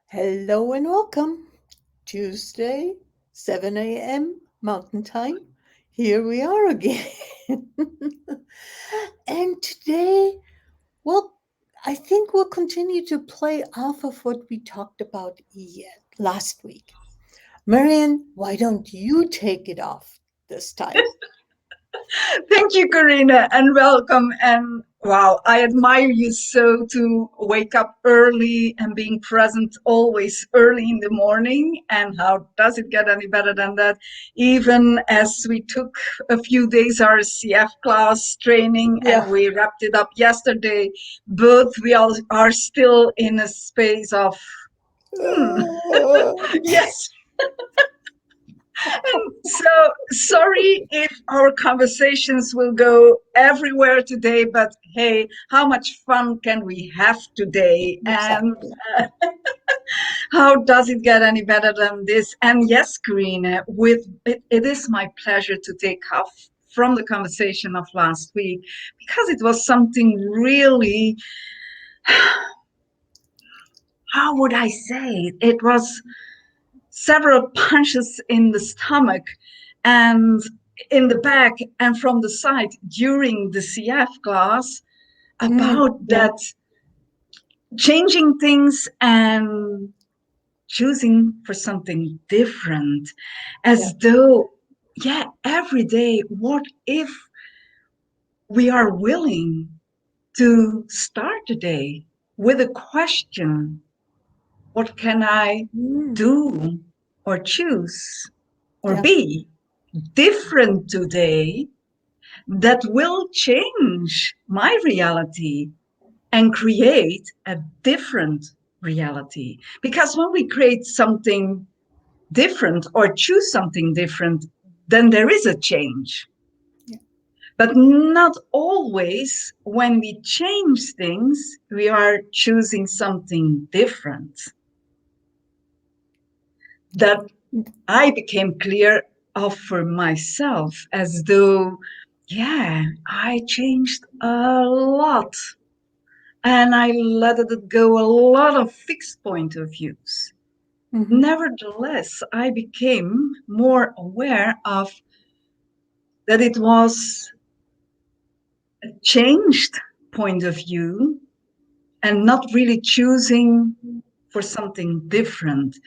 Hello and welcome. Tuesday, 7 a.m. Mountain Time. Here we are again. And today, well, I think we'll continue to play off of what we talked about last week. Marian, why don't you take it off this time? Thank you, Karina, and welcome. And wow, I admire you so to wake up early and being present always early in the morning. And how does it get any better than that? Even as we took a few days our CF class training and Yeah. we wrapped it up yesterday, both we all are still in a space of, hmm, yes. And so sorry if our conversations will go everywhere today, but hey, how much fun can we have today? And Exactly. how does it get any better than this? And yes, Karina, it is my pleasure to take off from the conversation of last week because it was something really, how would I say it? It was several punches in the stomach and in the back and from the side during the CF class about Yeah. that changing things and choosing for something different, Yeah. as though, yeah, every day, what if we are willing to start the day with a question? What can I Mm, do or choose or yeah. be different today that will change my reality and create a different reality? Because when we create something different or choose something different, then there is a change. Yeah. But not always when we change things, we are choosing something different. That I became clear of for myself, as though, yeah, I changed a lot and I let it go a lot of fixed point of views. Mm-hmm. Nevertheless, I became more aware of that it was a changed point of view and not really choosing for something different.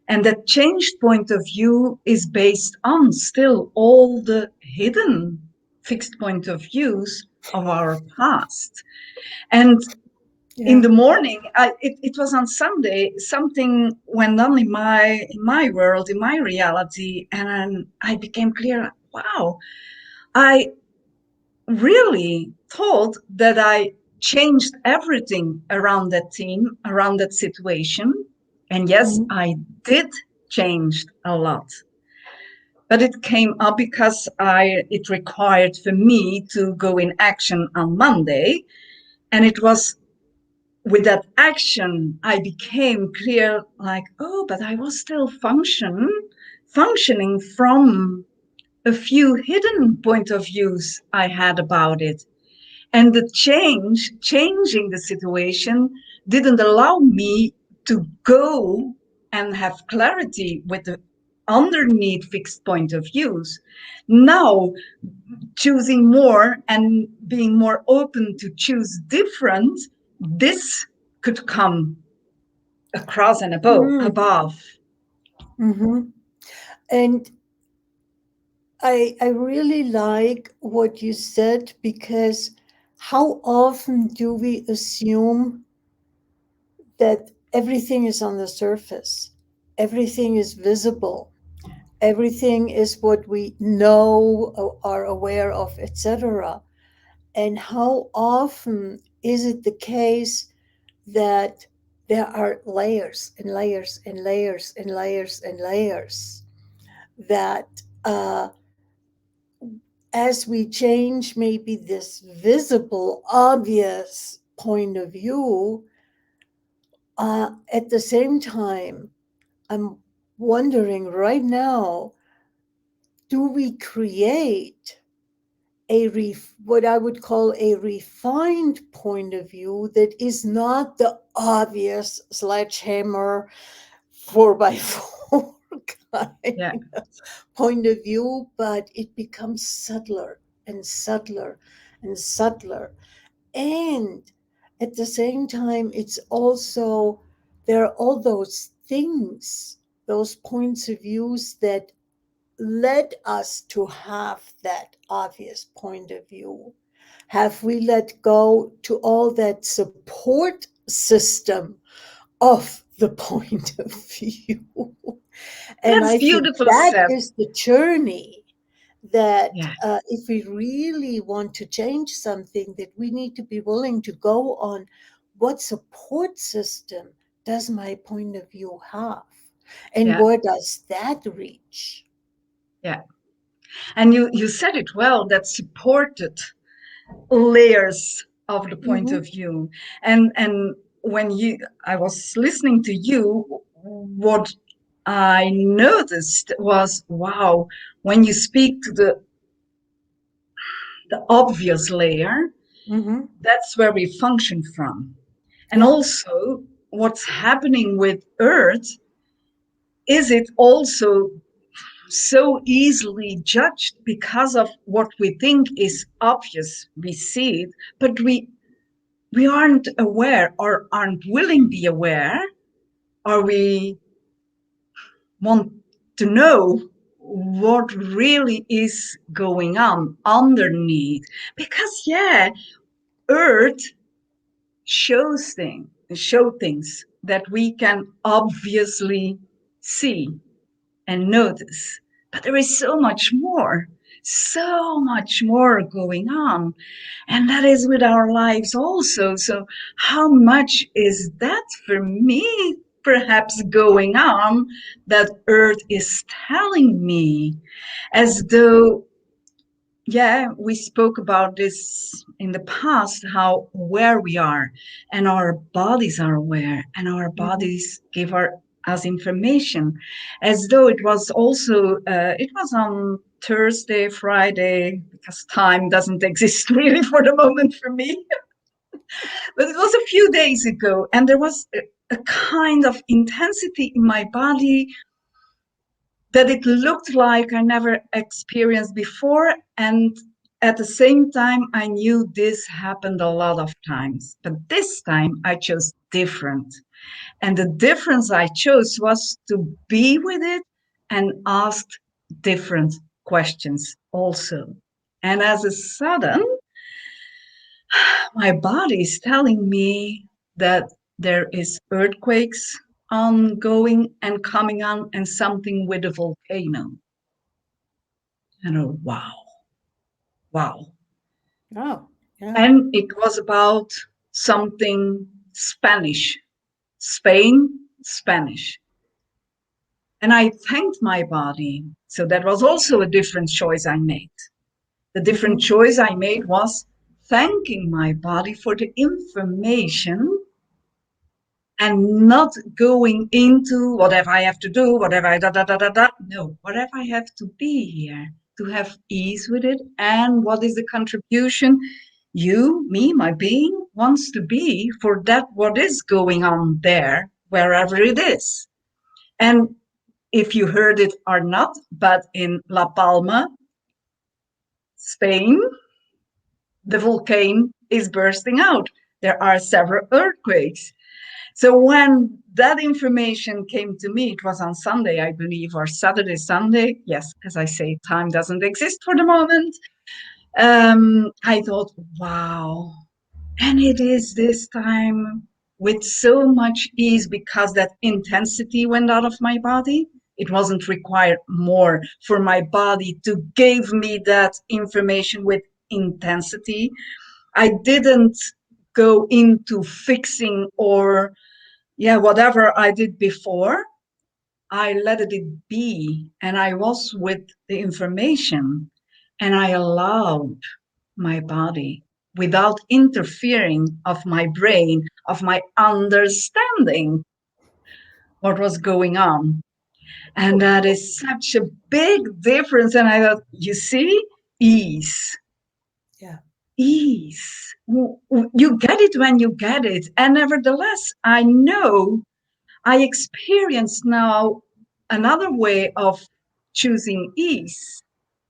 And that changed point of view is based on still all the hidden fixed point of views of our past. And in Yeah. the morning, it was on Sunday, something went on in my world, in my reality, and I became clear, wow, I really thought that I changed everything around that team, around that situation. And yes, Mm-hmm. I did change a lot. But it came up because it required for me to go in action on Monday. And it was with that action, I became clear like, oh, but I was still functioning from a few hidden point of views I had about it. And the changing the situation didn't allow me to go and have clarity with the underneath fixed point of views. Now, choosing more and being more open to choose different, this could come across and above. Mm-hmm. And I really like what you said because how often do we assume that everything is on the surface, everything is visible, everything is what we know or are aware of, etc. And how often is it the case that there are layers and layers and layers and layers and layers that as we change maybe this visible, obvious point of view, at the same time, I'm wondering right now, do we create what I would call a refined point of view that is not the obvious sledgehammer 4x4 Yeah. kind of point of view, but it becomes subtler and subtler and subtler. And at the same time, it's also, there are all those things, those points of views that led us to have that obvious point of view. Have we let go to all that support system of the point of view? And That's I think beautiful that said. is the journey, that Yeah. if we really want to change something, that we need to be willing to go on, what support system does my point of view have? And Yeah. where does that reach? Yeah. And you said it well, that supported layers of the point Hmm. of view. And when you I was listening to you, what I noticed was, wow, when you speak to the obvious layer, Hmm. that's where we function from. And Yeah. also, what's happening with Earth, is it also so easily judged because of what we think is obvious? We see it, but we aren't aware or aren't willing to be aware, or we want to know what really is going on underneath. Because yeah, Earth show things that we can obviously see and notice. But there is so much more going on. And that is with our lives also. So, how much is that for me perhaps going on that Earth is telling me? As though, yeah, we spoke about this in the past, how aware we are, and our bodies are aware, and our Hmm. bodies give us information. As though it was also, it was on Thursday, Friday, because time doesn't exist really for the moment for me, but it was a few days ago, and there was a kind of intensity in my body that it looked like I never experienced before. And at the same time, I knew this happened a lot of times. But this time, I chose different. And the difference I chose was to be with it and ask different questions also. And as a sudden, my body is telling me that there is earthquakes ongoing and coming on, and something with a volcano. And oh, wow, wow. Oh, yeah. And it was about something Spanish, Spain, Spanish. And I thanked my body. So that was also a different choice I made. The different Hmm. choice I made was thanking my body for the information and not going into whatever I have to do, whatever I da da da da da. No, whatever I have to be here, to have ease with it, and what is the contribution you, me, my being wants to be for that what is going on there, wherever it is. And if you heard it or not, but in La Palma, Spain, the volcano is bursting out. There are several earthquakes. So when that information came to me, it was on Sunday, I believe, or Saturday, Sunday. Yes, as I say, time doesn't exist for the moment. I thought, wow. And it is this time with so much ease because that intensity went out of my body. It wasn't required more for my body to give me that information with intensity. I didn't go into fixing or yeah, whatever I did before, I let it be. And I was with the information and I allowed my body without interfering of my brain, of my understanding what was going on. And that is such a big difference. And I thought, you see, ease. Yeah. Ease. You get it when you get it. And nevertheless, I know I experience now another way of choosing ease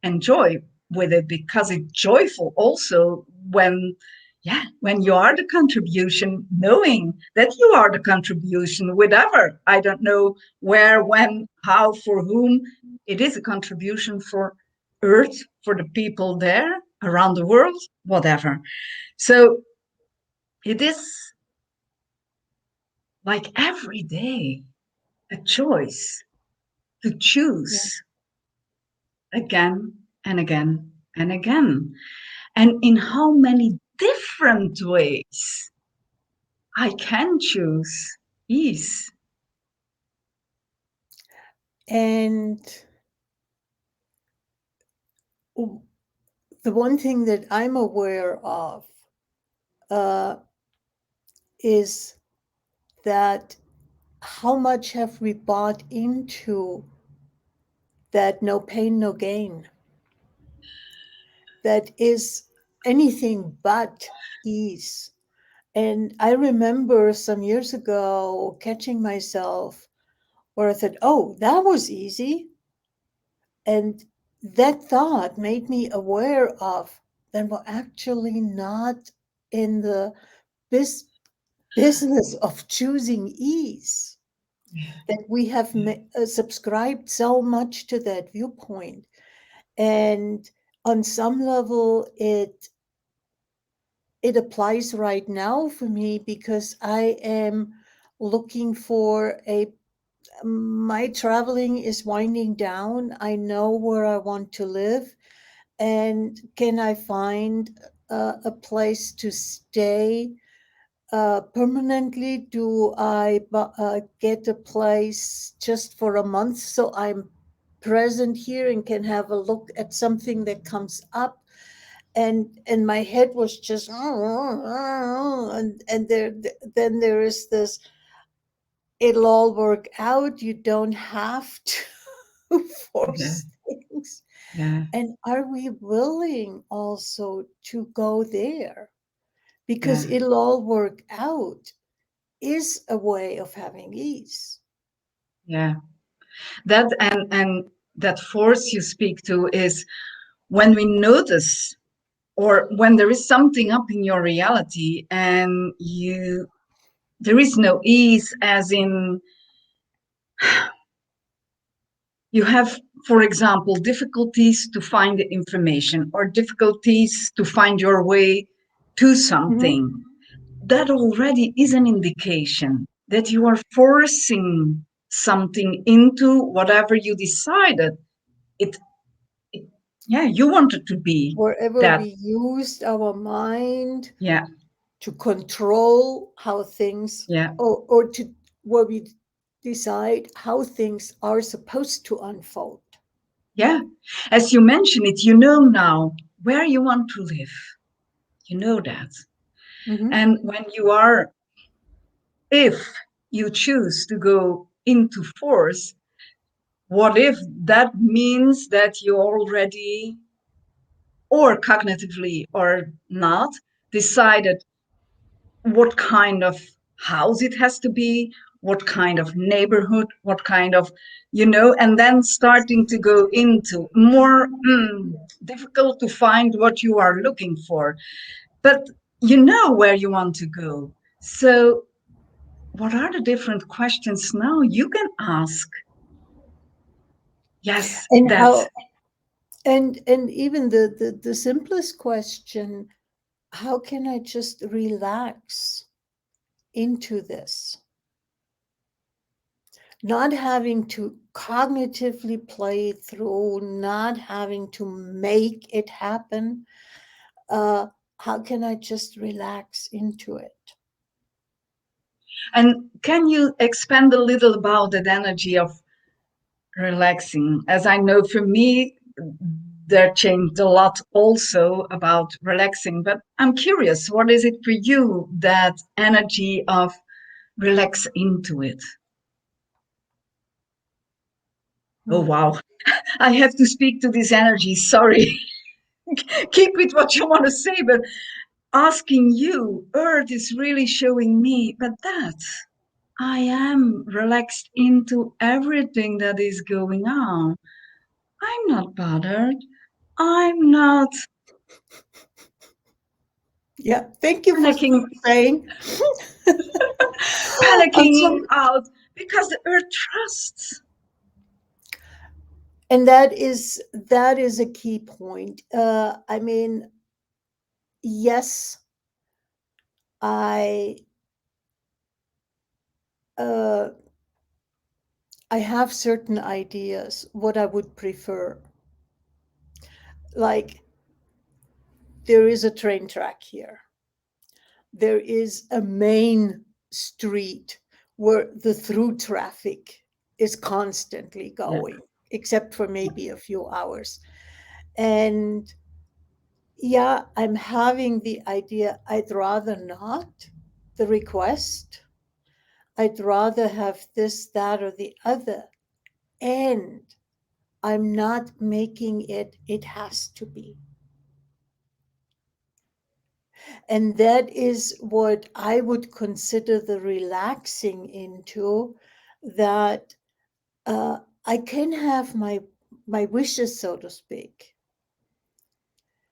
and joy with it, because it's joyful also when, yeah, when you are the contribution, knowing that you are the contribution, whatever. I don't know where, when, how, for whom. It is a contribution for Earth, for the people there around the world, whatever. So it is like every day a choice to Yeah. choose again and again and again. And in how many different ways I can choose ease. And w- the one thing that I'm aware of uh, is that how much have we bought into that no pain, no gain, that is anything but ease. And I remember some years ago catching myself where I thought, oh, that was easy. And that thought made me aware of that we're actually not in the bus- business of choosing ease, that we have subscribed so much to that viewpoint. And on some level, it applies right now for me because I am looking for a my traveling is winding down. I know where I want to live, and can I find a place to stay permanently? Do I get a place just for a month so I'm present here and can have a look at something that comes up? And my head was just and then there is this, it'll all work out, you don't have to Yeah, force things. yeah, And are we willing also to go there, because yeah, it'll all work out is a way of having ease. yeah. That and that force you speak to is when we notice, or when there is something up in your reality and you there is no ease, as in you have, for example, difficulties to find the information or difficulties to find your way to Mhm. something. That already is an indication that you are forcing something into whatever you decided it, it yeah, you wanted to be Wherever that. we used our mind Yeah, to control how things, yeah, or to where we decide how things are supposed to unfold. yeah. As you mention it, you know now where you want to live. You know that. Mhm. And when you are, if you choose to go into force, what if that means that you already, or cognitively or not, decided what kind of house it has to be, what kind of neighborhood, what kind of, and then starting to go into more difficult to find what you are looking for. But you know where you want to go. So, what are the different questions now you can ask? Yes, And that, how, and even the simplest question, how can I just relax into this, not having to cognitively play it through, not having to make it happen. uh, how can I just relax into it? and can you expand a little about that energy of relaxing? As I know for me, there changed a lot also about relaxing, but I'm curious, what is it for you, that energy of relax into it? Oh, Hmm. wow. I have to speak to this energy. Sorry. keep with what you want to say, but asking you, Earth is really showing me, but that I am relaxed into everything that is going on. I'm not bothered. I'm not Yeah, thank you for panicking, saying. On panicking some, out because the earth trusts. and that is a key point. I mean, yes, I uh, I have certain ideas what I would prefer. Like, there is a train track here. There is a main street where the through traffic is constantly Yeah, going, except for maybe a few hours. And yeah, I'm having the idea I'd rather not the request. I'd rather have this, that, or the other. And I'm not making it has to be. And that is what I would consider the relaxing into, that I can have my wishes, so to speak,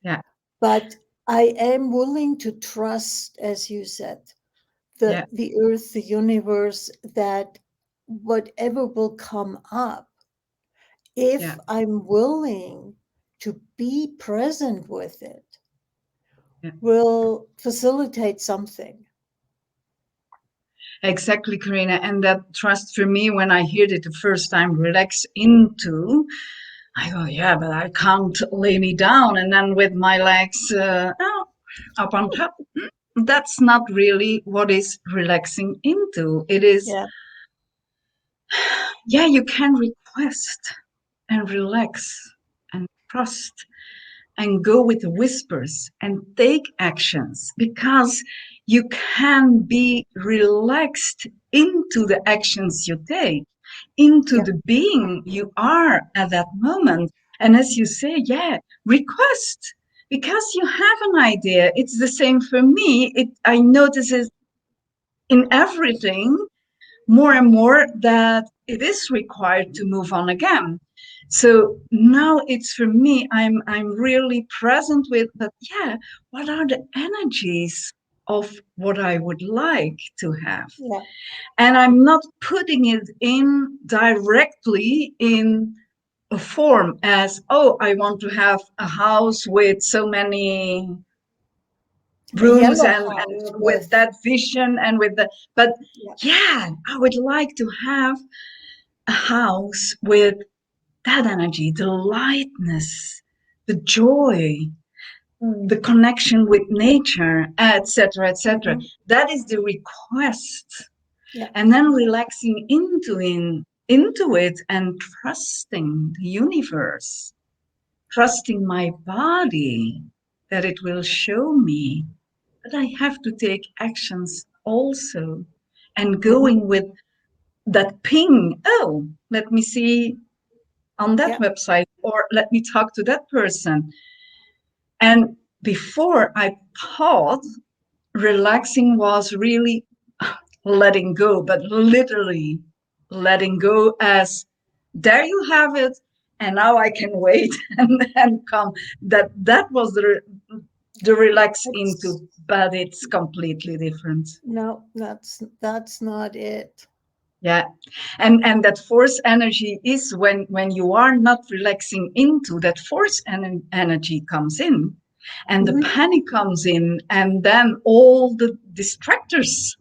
yeah, but I am willing to trust, as you said, yeah, the earth, the universe, that whatever will come up, if yeah. I'm willing to be present with it, Yeah. will facilitate something. Exactly, Karina. And that trust for me, when I heard it the first time, relax into, I go, yeah, but I can't lay me down and then with my legs up on top. That's not really what is relaxing into. It is, Yeah, yeah, you can request and relax and trust and go with the whispers and take actions because you can be relaxed into the actions you take, into yeah, the being you are at that moment. And as you say, yeah, request because you have an idea. It's the same for me. I notice it in everything more and more that it is required to move on again. So now it's for me, I'm really present with, but yeah, what are the energies of what I would like to have? yeah, And I'm not putting it in directly in a form as, oh, I want to have a house with so many a rooms yellow and house with with, that vision and with the, but yeah, yeah, I would like to have a house with that energy, the lightness, the joy, the connection with nature, etc., etc. mhm, That is the request, yeah, and then relaxing into it and trusting the universe, trusting my body that it will show me. But I have to take actions also, and mhm, going with that ping. Oh, let me see on that yeah, website or let me talk to that person. And before I thought relaxing was really letting go, but literally letting go as there you have it. And now I can wait and come. That was the relax that's into, but it's completely different. no, that's not it. Yeah, and that force energy is when you are not relaxing into that force energy comes in, and the Mhm. panic comes in, and then all the distractors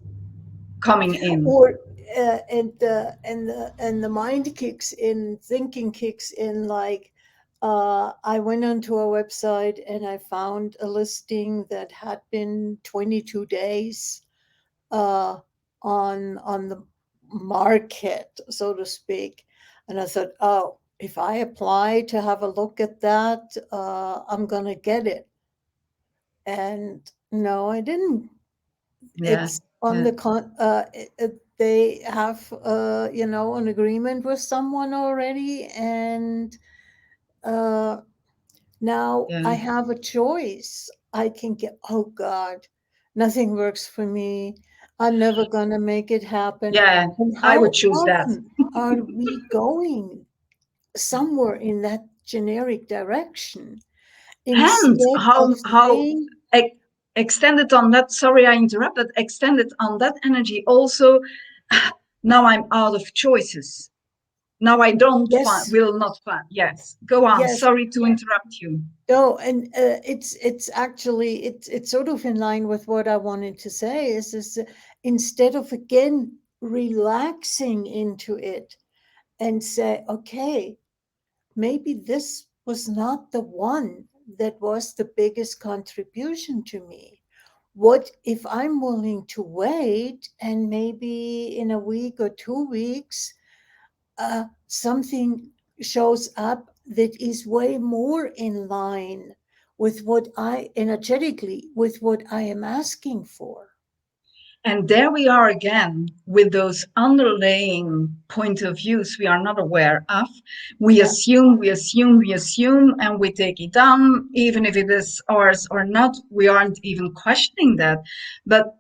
coming in. Or and the mind kicks in, thinking kicks in, like, I went onto a website and I found a listing that had been 22 days uh, on the market, so to speak. And I thought, oh, if I apply to have a look at that, I'm gonna get it. And no, I didn't. Yeah, It's on yeah, the they have an agreement with someone already, and uh, Now Yeah. I have a choice. I can get, oh God, nothing works for me. I'm never going to make it happen. Yeah. And I would how choose that. often are we going somewhere in that generic direction And instead of how saying, ex- extended on that, sorry I interrupted, extended on that energy also, now I'm out of choices. Now I don't find, yes, will not find. Yes, go on. yes, Sorry to interrupt you. no, and it's actually it's sort of in line with what I wanted to say is instead of again relaxing into it and say, okay, maybe this was not the one that was the biggest contribution to me. What if I'm willing to wait and maybe in a week or 2 weeks, something shows up that is way more in line with what I energetically, with what I am asking for. And there we are again with those underlying point of views we are not aware of. We Yeah, assume, we assume, we assume, and we take it on, even if it is ours or not. We aren't even questioning that. But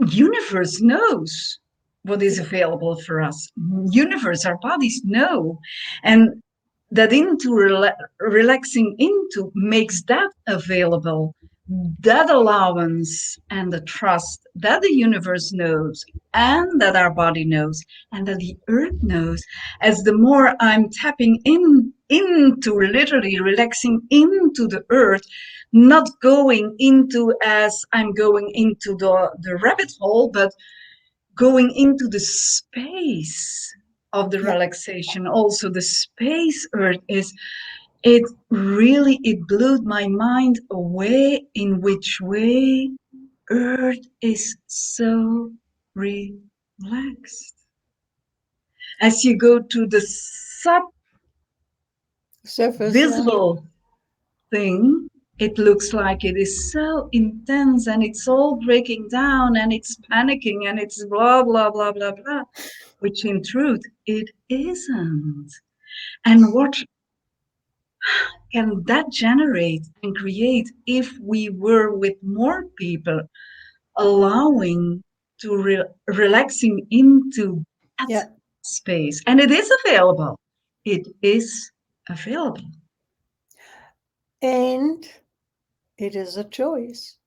universe knows what is yeah, available for us. Universe, our bodies know. And that into relaxing into makes that available, that allowance and the trust that the universe knows and that our body knows and that the earth knows. As the more I'm tapping into literally relaxing into the earth, not going into as I'm going into the rabbit hole, but going into the space of the yeah, relaxation. Also the space earth is, it really, it blew my mind away in which way earth is so relaxed. As you go to the sub surface, yeah, visible thing, it looks like it is so intense and it's all breaking down and it's panicking and it's blah, blah, blah, blah, blah, which in truth it isn't. And what can that generate and create if we were with more people allowing to relaxing into that yeah. space? And it is available. It is available. And it is a choice.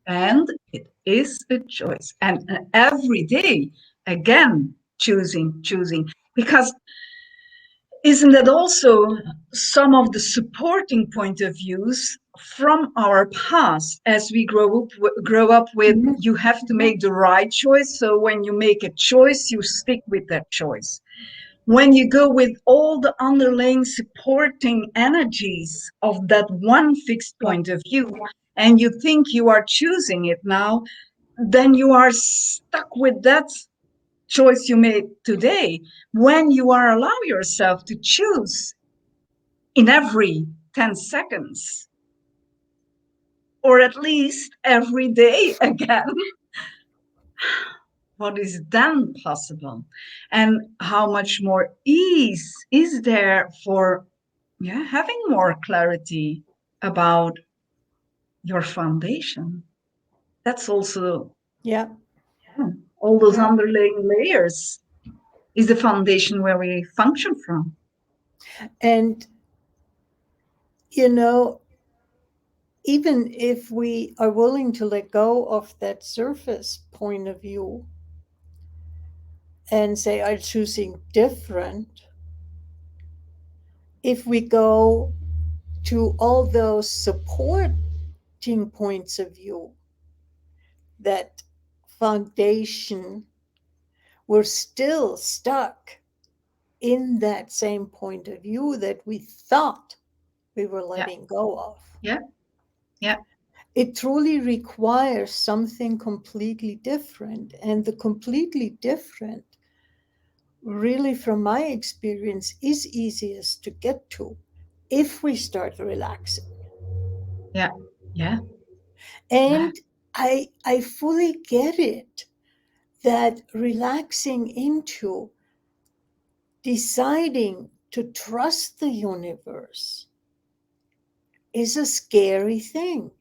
And it is a choice. And every day, again, choosing. Because isn't that also some of the supporting point of views from our past as we grow up with, Mhm. you have to make the right choice, so when you make a choice you stick with that choice. When you go with all the underlying supporting energies of that one fixed Yeah, point of view and you think you are choosing it now, then you are stuck with that choice you made today. When you are allow yourself to choose in every 10 seconds, or at least every day again, what is then possible? And how much more ease is there for, yeah, having more clarity about your foundation? That's also, yeah, yeah, all those yeah. underlying layers is the foundation where we function from. And, you know, even if we are willing to let go of that surface point of view and say, I'm choosing different, if we go to all those supporting points of view, that foundation, we're still stuck in that same point of view that we thought we were Yeah, letting go of. yeah, yeah, It truly requires something completely different. And the completely different, really, from my experience, is easiest to get to if we start relaxing. yeah, yeah, yeah, And I fully get it that relaxing into deciding to trust the universe is a scary thing.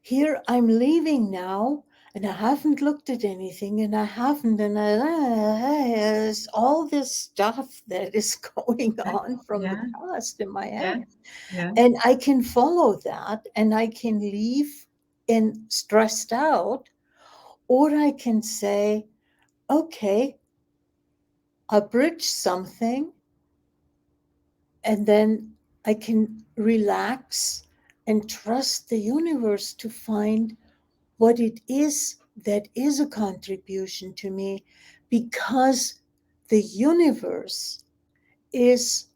Here I'm leaving now, and I haven't looked at anything, and I haven't, and there's all this stuff that is going Yeah, on from the yeah, past in my yeah, head. yeah, And I can follow that, and I can leave and stressed out, or I can say, okay, I'll bridge something, and then I can relax and trust the universe to find what it is that is a contribution to me, because the universe is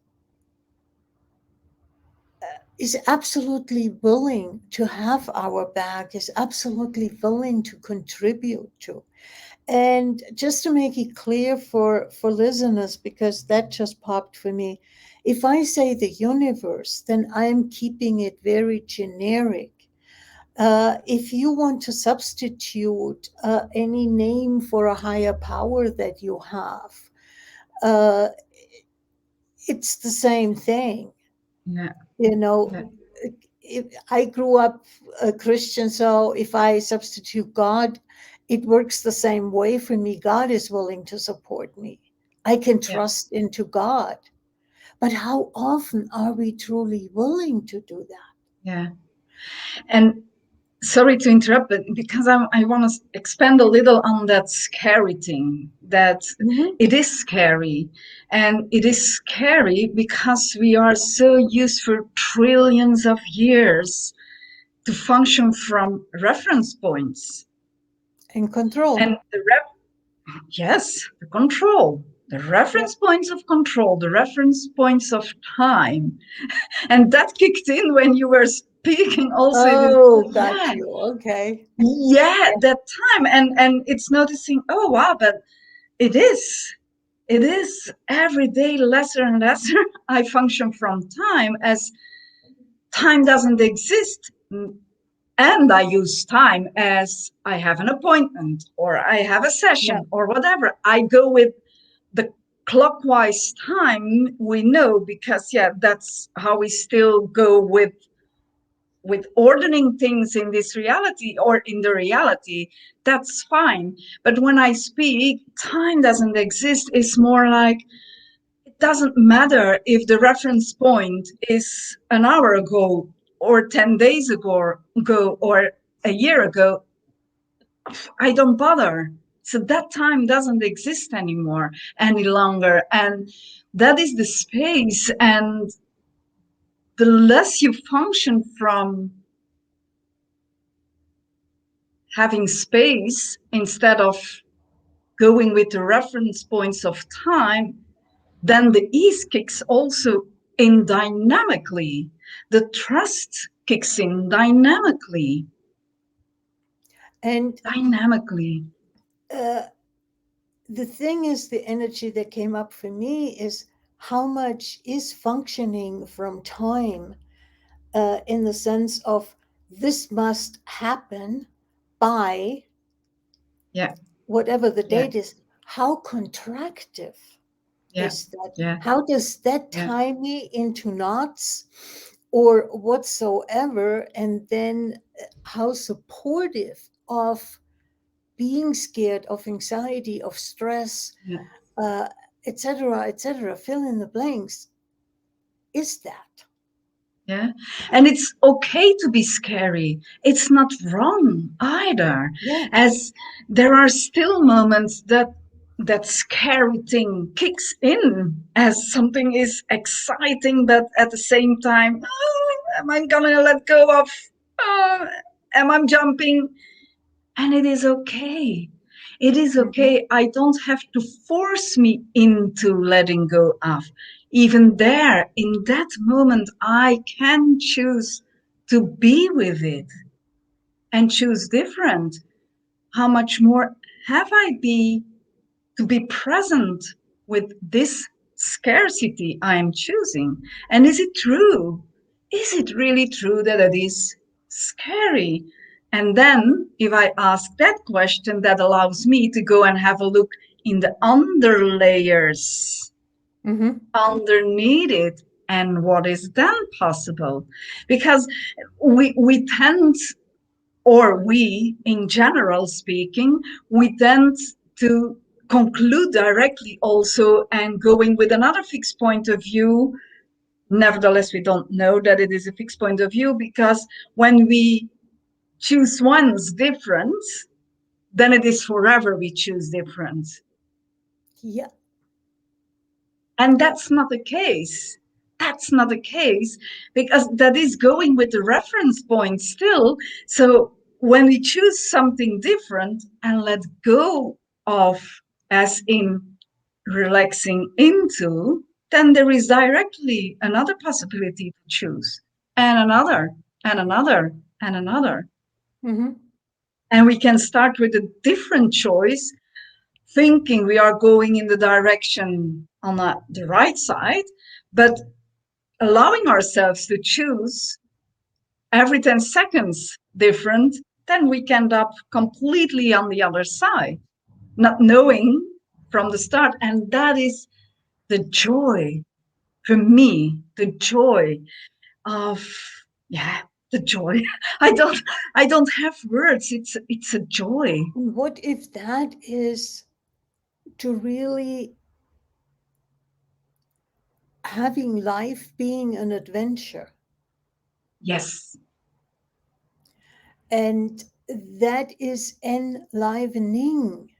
is absolutely willing to have our back, is absolutely willing to contribute to. And just to make it clear for listeners, because that just popped for me, if I say the universe, then I'm keeping it very generic. If you want to substitute any name for a higher power that you have, uh, it's the same thing. yeah, You know, yeah, if I grew up a Christian, so if I substitute God, it works the same way for me. God is willing to support me. I can yeah, trust into God. But how often are we truly willing to do that? yeah. And sorry to interrupt, but because I want to expand a little on that scary thing, that Mhm. it is scary. And it is scary because we are so used for trillions of years to function from reference points. And control. And yes, the control, the Yeah. reference points of control, the reference points of time. And that kicked in when you were speaking also. Oh, got Yeah, you. Okay. yeah, that time. And it's noticing, oh wow, but it is. It is every day lesser and lesser. I function from time as time doesn't exist. And I use time as I have an appointment or I have a Yeah. session or whatever. I go with the clockwise time we know because yeah, that's how we still go with ordering things in this reality or in the reality. That's fine. But when I speak, time doesn't exist. It's more like it doesn't matter if the reference point is an hour ago or 10 days ago or a year ago. I don't bother. So that time doesn't exist anymore any longer. And that is the space. And the less you function from having space instead of going with the reference points of time, then the ease kicks also in dynamically. The trust kicks in dynamically. And Dynamically. uh, the thing is, the energy that came up for me is how much is functioning from time, in the sense of this must happen by Yeah, whatever the yeah, date is. How contractive yeah, is that? yeah, How does that yeah, tie me into knots or whatsoever? And then how supportive of being scared, of anxiety, of stress, yeah. uh, etc., fill in the blanks, is that? Yeah. And it's okay to be scary. It's not wrong either. Yeah. As there are still moments that that scary thing kicks in as something is exciting, but at the same time, oh, am I gonna let go of? Uh, am I jumping? And it is okay. It is Mhm. okay. I don't have to force me into letting go of. Even there, in that moment, I can choose to be with it and choose different. How much more have I to be present with this scarcity I am choosing? And is it true? Is it really true that it is scary? And then, if I ask that question, that allows me to go and have a look in the under layers Mhm. underneath it. and what is then possible. Because we tend, or we in general speaking, we tend to conclude directly also and going with another fixed point of view. Nevertheless, we don't know that it is a fixed point of view, because when we choose one's different, then it is forever we choose different. Yeah. And Yeah. that's not the case. That's not the case, because that is going with the reference point still. So when we choose something different and let go of, as in relaxing into, then there is directly another possibility to choose, and another, and another, and another. Mm-hmm. And we can start with a different choice, thinking we are going in the direction on the right side, but allowing ourselves to choose every 10 seconds different, then we can end up completely on the other side, not knowing from the start. And that is the joy for me, the joy of, yeah, the joy. I don't, I don't have words. It's a joy. What if that is to really having life being an adventure? Yes. And that is enlivening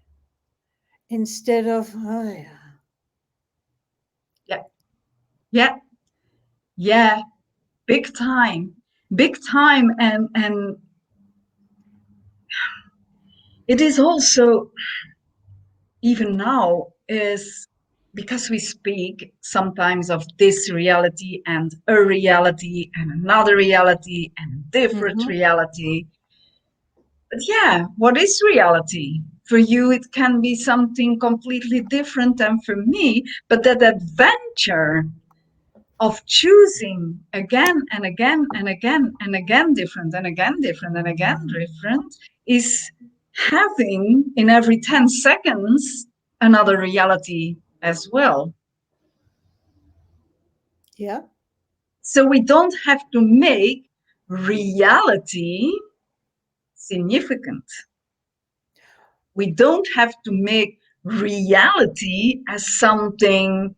instead of, oh, yeah. Yeah. Yeah. Yeah. Big time. Big time. And it is also, even now, is because we speak sometimes of this reality and a reality and another reality and a different Mm-hmm. reality. But yeah, what is reality? For you, it can be something completely different than for me, but that adventure of choosing again and again and again and again different and again different and again different is having in every 10 seconds another reality as well. Yeah. So we don't have to make reality significant. We don't have to make reality as something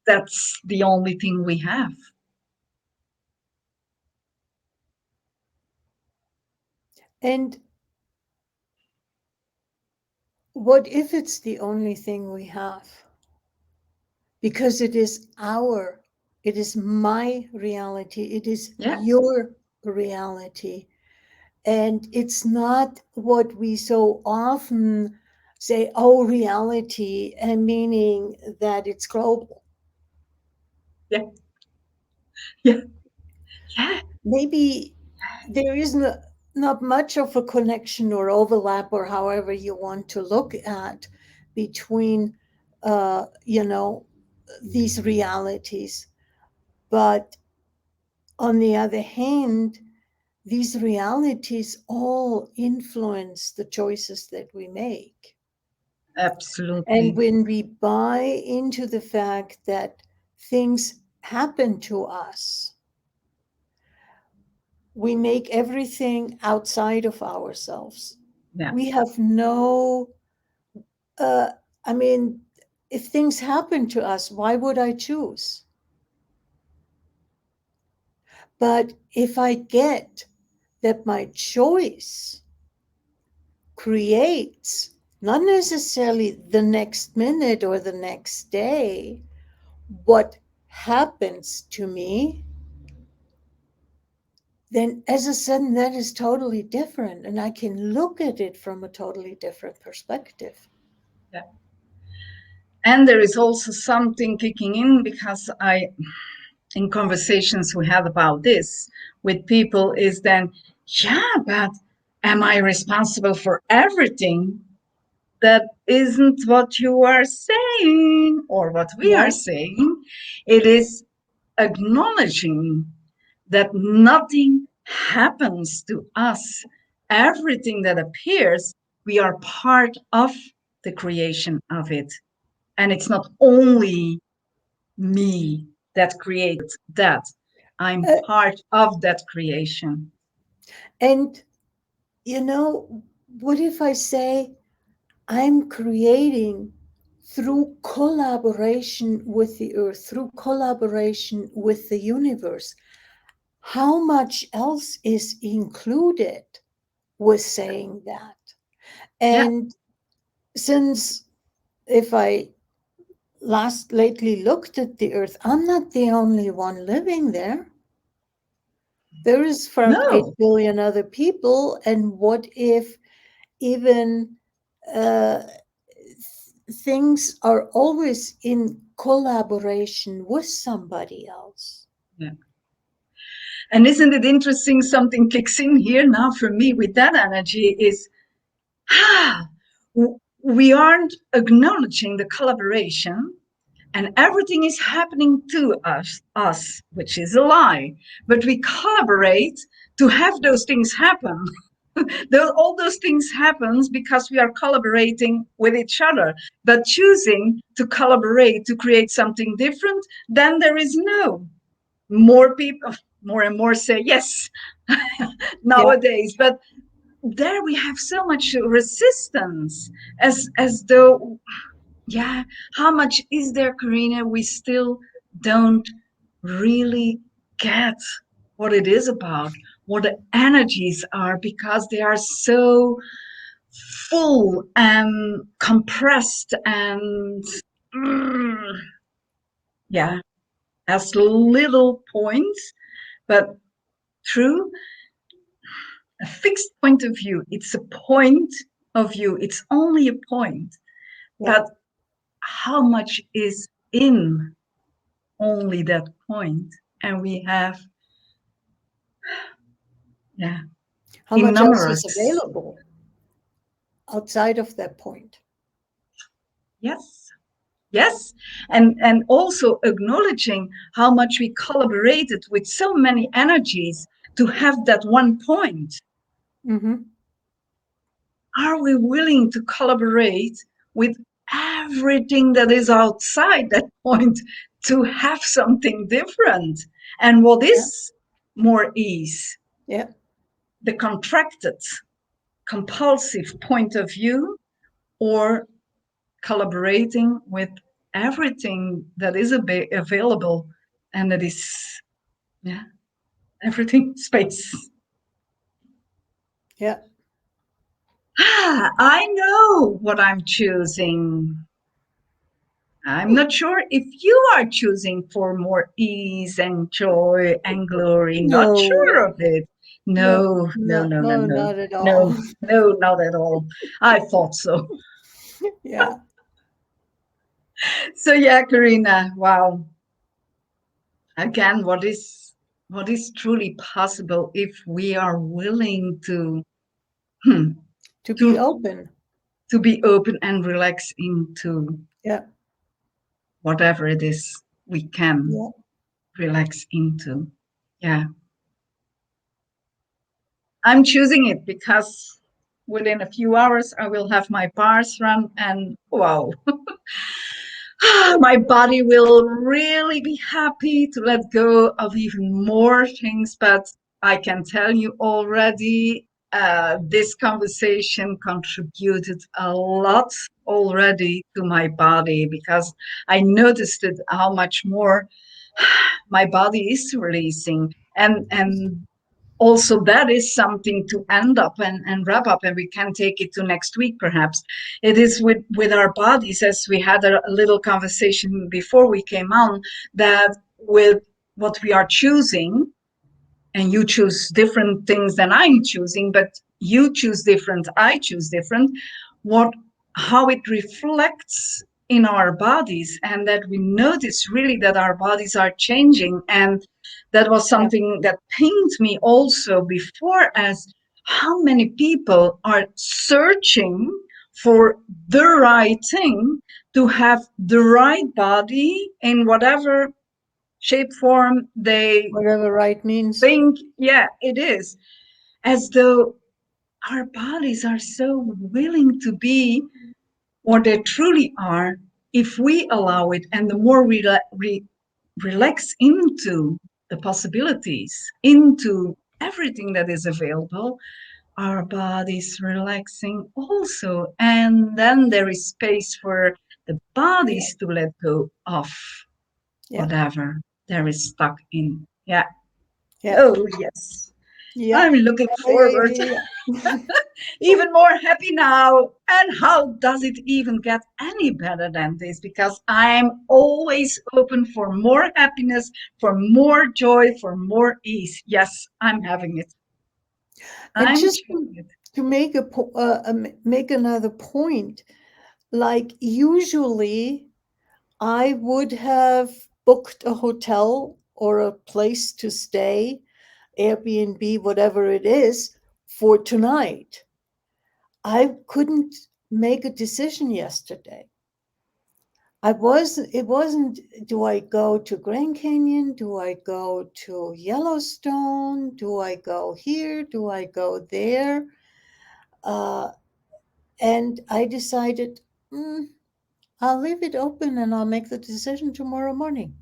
that's the only thing we have. And what if it's the only thing we have? Because it is my reality, it is Yes. your reality. And it's not what we so often say, oh, reality, and meaning that it's global. Yeah. Yeah. Yeah. Maybe there is not much of a connection or overlap, or however you want to look at, between, you know, these realities. But on the other hand, these realities all influence the choices that we make. And Absolutely. when we buy into the fact that things happen to us, we make everything outside of ourselves. Yeah. We have no, uh, I mean, if things happen to us, why would I choose? But if I get that my choice creates not necessarily the next minute or the next day what happens to me, then as a sudden that is totally different. And I can look at it from a totally different perspective. Yeah. And there is also something kicking in, because in conversations we had about this with people, is then, yeah, but am I responsible for everything? That isn't what you are saying or what we are Yeah. saying. It is acknowledging that nothing happens to us. Everything that appears, we are part of the creation of it. And it's not only me that created that. I'm Uh, part of that creation. and, you know, what if I say I'm creating through collaboration with the earth, through collaboration with the universe? How much else is included with saying that? Yeah, And since if I last lately looked at the earth, I'm not the only one living there. There is from 8 no, billion other people. And what if even uh, things are always in collaboration with somebody else? yeah. And isn't it interesting? Something kicks in here now for me with that energy is ah, we aren't acknowledging the collaboration, and everything is happening to us, which is a lie. But we collaborate to have those things happen. All those things happens because we are collaborating with each other. But choosing to collaborate to create something different, then there is no more people. More and more say yes Yeah, nowadays, but there we have so much resistance, as though, yeah, how much is there, Karina? We still don't really get what it is about, what the energies are, because they are so full and compressed and mm, yeah, as little points, but through a fixed point of view. It's a point of view. It's only a point, yeah. but how much is in only that point? And we have, yeah, How much else is innumerous. available outside of that point? Yes, yes. And also acknowledging how much we collaborated with so many energies to have that one point. Hmm. Are we willing to collaborate with everything that is outside that point to have something different? And what Yeah, is more ease? yeah, The contracted, compulsive point of view, or collaborating with everything that is available, and that is, yeah, everything space. yeah. I know what I'm choosing. I'm not sure if you are choosing for more ease and joy and glory. Not sure No, of it. no, No, no, no, no, no, no, no, not at all. no, no, not at all. I thought so. Yeah. So yeah, Karina. Wow. Again, what is truly possible if we are willing to hmm, To be to open. to be open and relax into Yeah, whatever it is we can yeah. relax into. Yeah, I'm choosing it because within a few hours I will have my bars run, and wow, my body will really be happy to let go of even more things. But I can tell you already, this conversation contributed a lot already to my body, because I noticed it how much more my body is releasing. And also that is something to end up and wrap up, and we can take it to next week perhaps. It is with our bodies, as we had a little conversation before we came on, that with what we are choosing, and you choose different things than I'm choosing, but you choose different, I choose different, what how it reflects in our bodies, and that we notice really that our bodies are changing. And that was Yeah. something that pained me also before, as how many people are searching for the right thing, to have the right body in whatever shape, form they Whatever right means. think, yeah, it is, as though our bodies are so willing to be what they truly are, if we allow it, and the more we relax into the possibilities, into everything that is available, our body's relaxing also. And then there is space for the Yeah. bodies to let go of Yeah. whatever there is stuck in. Yeah. Yeah. Oh, yes. Yeah. I'm looking Yeah. Yeah. forward. Yeah. Yeah. Even more happy now. And how does it even get any better than this? Because I'm always open for more happiness, for more joy, for more ease. Yes, I'm having it. And I'm just choosing it. to make make another point, like usually I would have booked a hotel or a place to stay, Airbnb, whatever it is, for tonight. I couldn't make a decision yesterday. It wasn't, do I go to Grand Canyon? Do I go to Yellowstone? Do I go here? Do I go there? Uh, and I decided, "Mm, I'll leave it open and I'll make the decision tomorrow morning."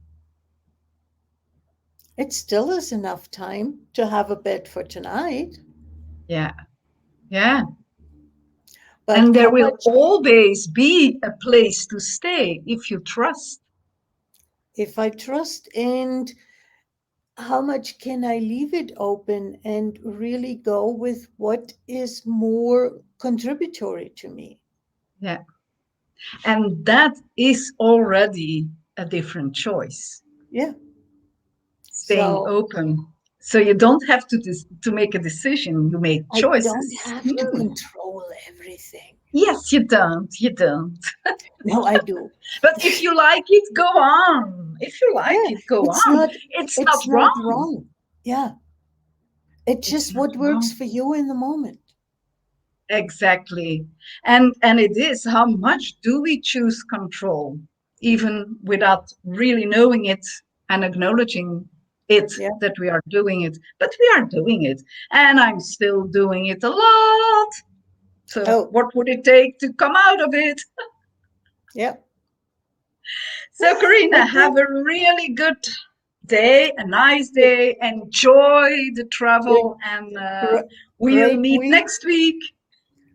It still is enough time to have a bed for tonight, Yeah. Yeah. but And there how will much, always be a place to stay if you trust. if I trust, and how much can I leave it open and really go with what is more contributory to me? Yeah. And that is already a different choice, Yeah. staying So open. So you don't have to make a decision, you make I don't choices. have to control everything. Yes, you don't. You don't. No, I do. But if you like it, go on. If you like Yeah, it, go it's on. not It's not it's not wrong. wrong. Yeah, it's It's just not what works wrong. for you in the moment. Exactly. And it is, how much do we choose control, even without really knowing it and acknowledging it, Yeah. that we are doing it. But we are doing it. And I'm still doing it a lot. So Oh, what would it take to come out of it? yeah. So Karina, Okay. have a really good day, a nice Great, day. Enjoy the great, travel, and we'll great meet week. next week.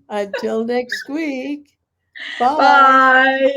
Until next week. Bye. Bye.